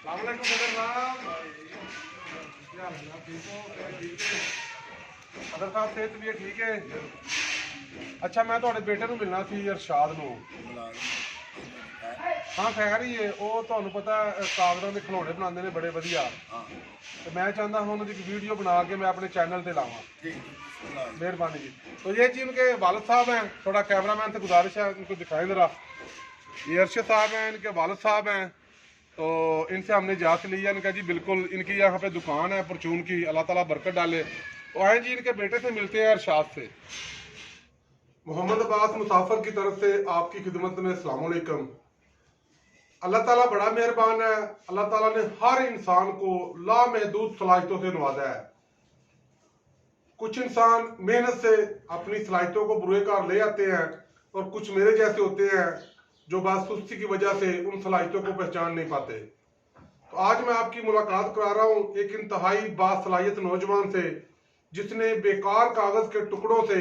सदर साहब, क्या हाल है? ठीक हो? ठीक है सदर साहब, सेहत भी ठीक है। अच्छा, मैं ਤੁਹਾਡੇ ਬੇਟੇ ਨੂੰ ਮਿਲਣਾ ਸੀ ਅਰਸ਼ਾਦ ਨੂੰ। ਹਾਂ ਖੈਰ ਹੀ ਹੈ, ਉਹ ਤੁਹਾਨੂੰ ਪਤਾ ਕਾਗਜ਼ਾਂ ਦੇ ਖਿਡੌਣੇ ਬਣਾਉਂਦੇ ਨੇ ਬੜੇ ਵਧੀਆ। ਤੇ ਮੈਂ ਚਾਹੁੰਦਾ ਹਾਂ ਉਹਨਾਂ ਦੀ ਇੱਕ ਵੀਡੀਓ बना के मैं अपने चैनल पे लावा। मेहरबानी जी। तो ये जी इनके वालिद साहब हैं, थोड़ा कैमरामैन से गुजारिश है इनको दिखाएं ज़रा। ये अरशद साहब हैं, इनके वालिद साहब हैं। तो इनसे हमने जांच ली है, इनका जी बिल्कुल इनकी यहाँ पे दुकान है परचून की, अल्लाह ताला बरकत डाले। तो आए जी इनके बेटे से मिलते हैं अरशाद से। मोहम्मद अब्बास मुसाफिर की तरफ से आपकी खिदमत में अस्सलाम वालेकुम। अल्लाह ताला बड़ा मेहरबान है। अल्लाह ताला ने हर इंसान को लामहदूद सलाहियतों से नवाजा है। कुछ इंसान मेहनत से अपनी सलाहियतों को बुरे कार ले आते हैं और कुछ मेरे जैसे होते हैं जो बस सुस्ती की वजह से उन सलाहियतों को पहचान नहीं पाते। तो आज मैं आपकी मुलाकात करा रहा हूँ एक इंतहाई बासलाहियत नौजवान से, जिसने बेकार कागज के टुकड़ों से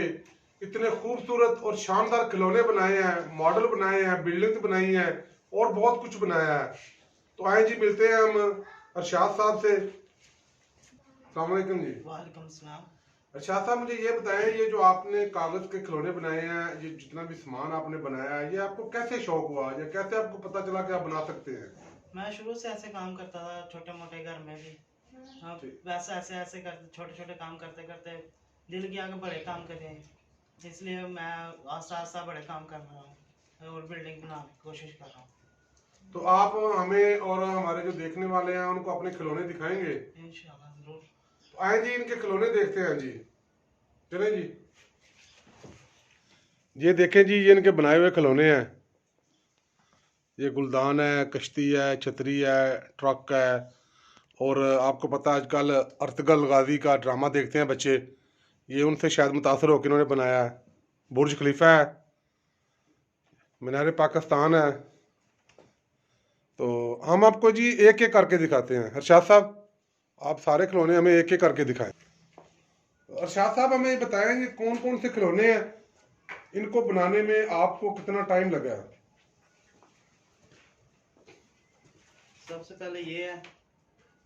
इतने खूबसूरत और शानदार खिलौने बनाए हैं, मॉडल बनाए हैं, बिल्डिंग्स बनाई हैं और बहुत कुछ बनाया है। तो आए जी मिलते हैं हम अरशाद साहब से। अस्सलाम वालेकुम जी। वालेकुम सलाम। अरशाद साहब, मुझे ये बताएं, ये जो आपने कागज के खिलौने बनाए हैं, ये जितना भी सामान आपने बनाया है, ये आपको कैसे शौक हुआ या कैसे आपको पता चला कि आप बना सकते हैं? मैं शुरू से ऐसे काम करता था, छोटे मोटे घर में भी। अब वैसे ऐसे ऐसे करते छोटे छोटे काम करते करते दिल किया कि बड़े काम करें, इसलिए मैं आस्ता आस्ता बड़े काम कर रहा हूँ और बिल्डिंग बनाने की कोशिश कर रहा हूँ। तो आप हमें और हमारे जो देखने वाले हैं उनको अपने खिलौने दिखाएंगे? इंशाल्लाह जरूर। तो आए जी इनके खिलौने देखते हैं जी। चलें जी। ये देखें जी, ये इनके बनाए हुए खिलौने हैं। ये गुलदान है, कश्ती है, छतरी है, ट्रक है। और आपको पता है आजकल अर्तगल गाजी का ड्रामा देखते हैं बच्चे, ये उनसे शायद मुतासर होकर इन्होंने बनाया है। बुर्ज खलीफा है, मीनार पाकिस्तान है। तो हम आपको जी एक एक करके दिखाते हैं। अरशाद साहब, आप सारे खिलौने हमें एक एक करके दिखाएं। अरशाद साहब, हमें ये बताएं ये कौन कौन से खिलौने हैं, इनको बनाने में आपको कितना टाइम लगा है? सबसे पहले ये है,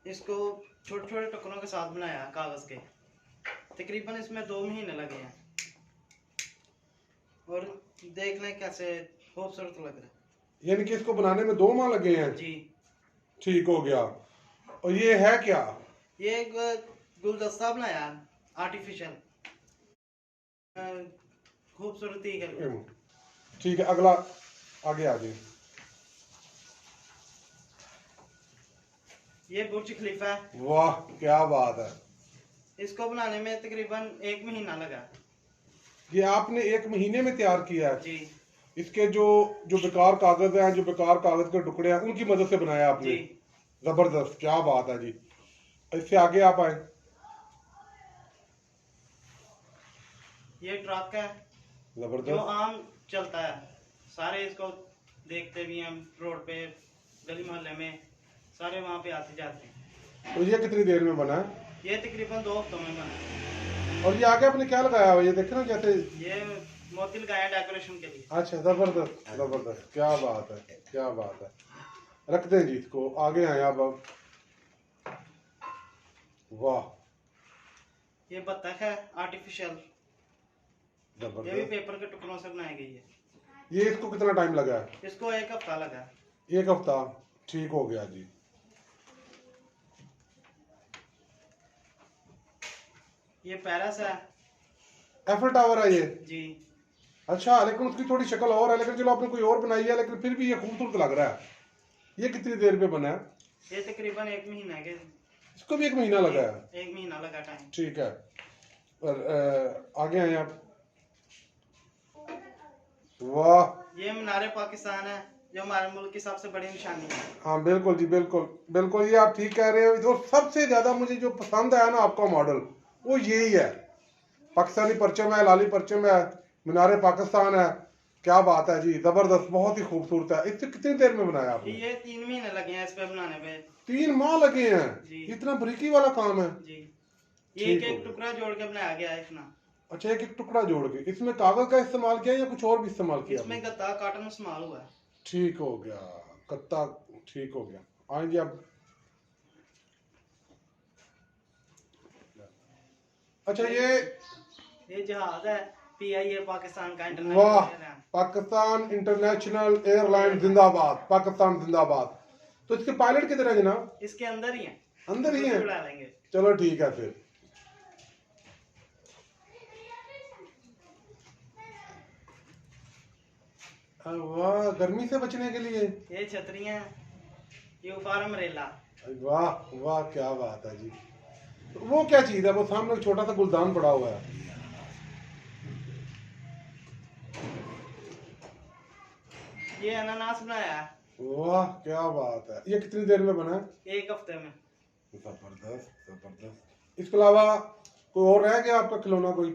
इसको छोटे छोटे टुकड़ों के साथ बनाया है कागज के। तकरीबन इसमें 2 महीने लगे हैं और देख लें कैसे खूबसूरत लग रहा है। यानी कि इसको बनाने में 2 माह लगे हैं जी। ठीक हो गया। और ये है क्या? ये एक गुलदस्ता बनाया आर्टिफिशियल, खूबसूरती करके। ठीक है, अगला आगे आ जाइए। ये बुर्ज खलीफा है। वाह क्या बात है। इसको बनाने में तकरीबन 1 महीना लगा। ये आपने 1 महीने में तैयार किया है? जी। इसके जो जो बेकार कागज हैं, जो बेकार कागज के टुकड़े हैं, उनकी मदद से बनाया आपने? जी। जबरदस्त, क्या बात है जी। इससे आगे आप आए। ये ट्रक है जो जबरदस्त। आम चलता है, सारे इसको देखते भी हैं रोड पे, गली मोहल्ले में सारे वहाँ पे आते जाते हैं। तो ये कितनी देर में बना है? ये तकरीबन 2 हफ्तों में बना। और ये आगे आपने क्या लगाया हुआ, ये देखे ना जैसे ये मोती लगाया डेकोरेशन के लिए। अच्छा, जबरदस्त जबरदस्त, क्या बात है, क्या बात है। रख दें जी इसको, आगे आए आप अब। वाह, ये बत्तख है आर्टिफिशियल, ये भी जबरदस्त। पेपर के टुकड़ों से बनाई गई है। ये इसको कितना टाइम लगा है? इसको 1 हफ्ता लगा। 1 हफ्ता, ठीक हो गया जी। ये पैरस है। एफल टावर है ये? जी। अच्छा, लेकिन उसकी थोड़ी शक्ल और है, लेकिन चलो आपने कोई और बनाई है, लेकिन फिर भी ये खूबसूरत लग रहा है। ये कितनी देर में बना है? ये तकरीबन 1 महीना के। इसको भी 1 महीना लगा है? 1 महीना लगा टाइम। ठीक है। और आगे आए आप। वाह, ये मीनार पाकिस्तान है जो हमारे मुल्क की सबसे बड़ी निशानी है। हाँ बिल्कुल जी, बिल्कुल बिल्कुल, ये आप ठीक कह रहे हो। जो सबसे ज्यादा मुझे जो पसंद आया ना आपका मॉडल, वो यही है। पाकिस्तानी परचम है, लाली परचम है, मीनार पाकिस्तान है। क्या बात है जी, जबरदस्त, बहुत ही खूबसूरत है। इससे कितनी देर में बनाया आपने? ये 3 महीने लगे हैं इस पे बनाने पे। 3 माह लगे हैं जी। इतना बरीकी वाला काम है? जी। ये ठीक एक हो गया। टुकड़ा जोड़ के बनाया गया है इतना। अच्छा, एक एक टुकड़ा जोड़ के। इसमें कागज का इस्तेमाल किया या कुछ और भी इस्तेमाल किया इसमें आपने? गत्ता काटन इस्तेमाल हुआ है। ठीक हो गया, कत्ता, ठीक हो गया। आए जी अब। अच्छा ये जहाज है PIA पाकिस्तान का वाह, इंटरनेशनल है। पाकिस्तान इंटरनेशनल एयरलाइन जिंदाबाद, पाकिस्तान जिंदाबाद। तो इसके पायलट किधर है जनाब? इसके अंदर ही है, अंदर ही है। उड़ा लेंगे। चलो ठीक है फिर। वाह, गर्मी से बचने के लिए ये छतरियां, ये ऊपर अम्ब्रेला। वाह वाह, क्या बात है जी। वो क्या चीज है, वो सामने एक छोटा सा गुलदान पड़ा हुआ है। ये अनानास बनाया है। वाह क्या बात है। ये कितनी देर में बना है? 1 हफ्ते में। जबरदस्त जबरदस्त। इसके अलावा कोई और रह गया आपका खिलौना कोई?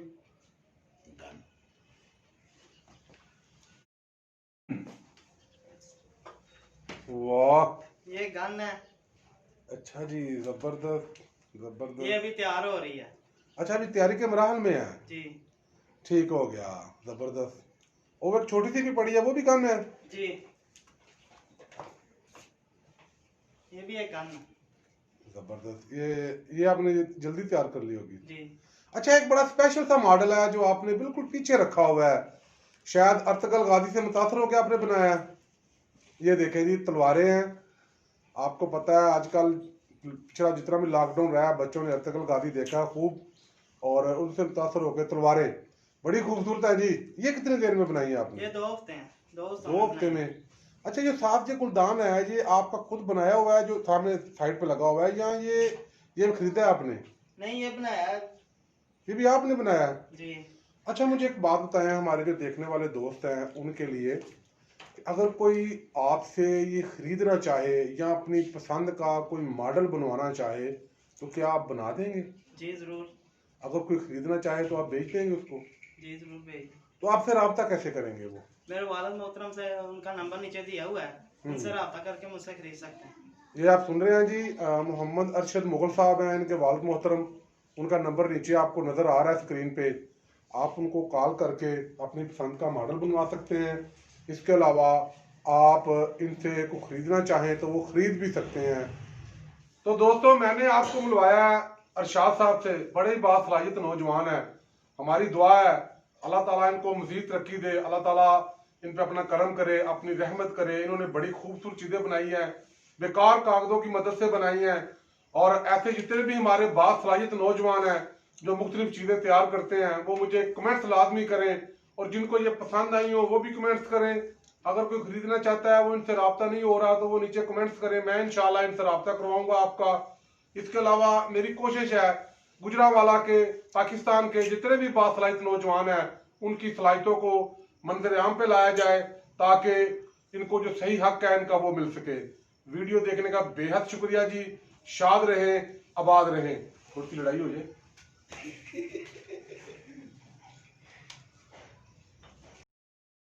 वाह, ये गन है। अच्छा जी, जबरदस्त जबरदस्त। ये अभी तैयार हो रही है। अच्छा, अभी तैयारी के मराहल में है। जी ठीक हो गया, जबरदस्त। और एक छोटी सी भी पड़ी है, वो भी गन है? जी, ये भी एक गन है। जबरदस्त। ये आपने जल्दी तैयार कर ली होगी। जी। अच्छा, एक बड़ा स्पेशल सा मॉडल है जो आपने बिल्कुल पीछे रखा हुआ है, शायद अर्तगल गाजी से मुतासर होकर आपने बनाया है। ये देखें जी, तलवारें हैं। आपको पता है आजकल पिछला जितना भी लॉकडाउन रहा है, बच्चों ने अर्तगल गाजी देखा खूब और उनसे मुतासर होकर तलवारें बड़ी खूबसूरत है जी। ये कितनी देर में बनाई है आपने? ये 2 हफ्ते हैं। 2 हफ्ते में। अच्छा, ये साफ जो गुलदान है, ये आपका खुद बनाया हुआ है जो सामने साइड पे लगा हुआ है, या ये खरीदा है आपने? नहीं, ये बनाया है। ये भी आपने बनाया है? जी। अच्छा, मुझे एक बात बताएं, हमारे जो देखने वाले दोस्त हैं उनके लिए, अगर कोई आपसे ये खरीदना चाहे या अपनी पसंद का कोई मॉडल बनवाना चाहे तो क्या आप बना देंगे? जी जरूर। अगर कोई खरीदना चाहे तो आप बेच देंगे उसको? जी जरूर भेज। तो आपसे रब्ता कैसे करेंगे वो? मेरे वालिद मोहतरम से उनका नंबर नीचे दिया हुआ है, उनसे रब्ता करके मुझसे खरीद सकते हैं। ये आप सुन रहे हैं जी, मोहम्मद अरशद मुगल साहब हैं, इनके वालिद मोहतरम। उनका नंबर नीचे आपको नज़र आ रहा है स्क्रीन पे। आप उनको कॉल करके अपनी पसंद का मॉडल बनवा सकते हैं। इसके अलावा आप इनसे को ख़रीदना चाहें तो वो ख़रीद भी सकते हैं। तो दोस्तों, मैंने आपको मिलवाया है अरशाद साहब से, बड़े ही बासलाहियत नौजवान है। हमारी दुआ है अल्लाह ताला इनको मज़ीद तरक्की दे, अल्लाह ताला इन पे अपना करम करे, अपनी रहमत करे। इन्होंने बड़ी खूबसूरत चीज़ें बनाई हैं, बेकार कागजों की मदद से बनाई हैं। और ऐसे जितने भी हमारे बासलाहियत नौजवान हैं जो मुख्तलिफ चीज़ें तैयार करते हैं, वो मुझे कमेंट्स लाजमी करें, और जिनको ये पसंद आई हो वो भी कमेंट्स करें। अगर कोई खरीदना चाहता है, वो इनसे रब्ता नहीं हो रहा, तो वो नीचे कमेंट्स करें, मैं इंशाल्लाह इनसे रब्ता करवाऊंगा आपका। इसके अलावा मेरी कोशिश है गुजरावाला के, पाकिस्तान के जितने भी बासलाहियत नौजवान हैं उनकी सलाहियतों को मंजर आम पे लाया जाए, ताकि इनको जो सही हक है इनका वो मिल सके। वीडियो देखने का बेहद शुक्रिया जी। शाद रहें, आबाद रहें। थोड़ी सी लड़ाई हो जाए।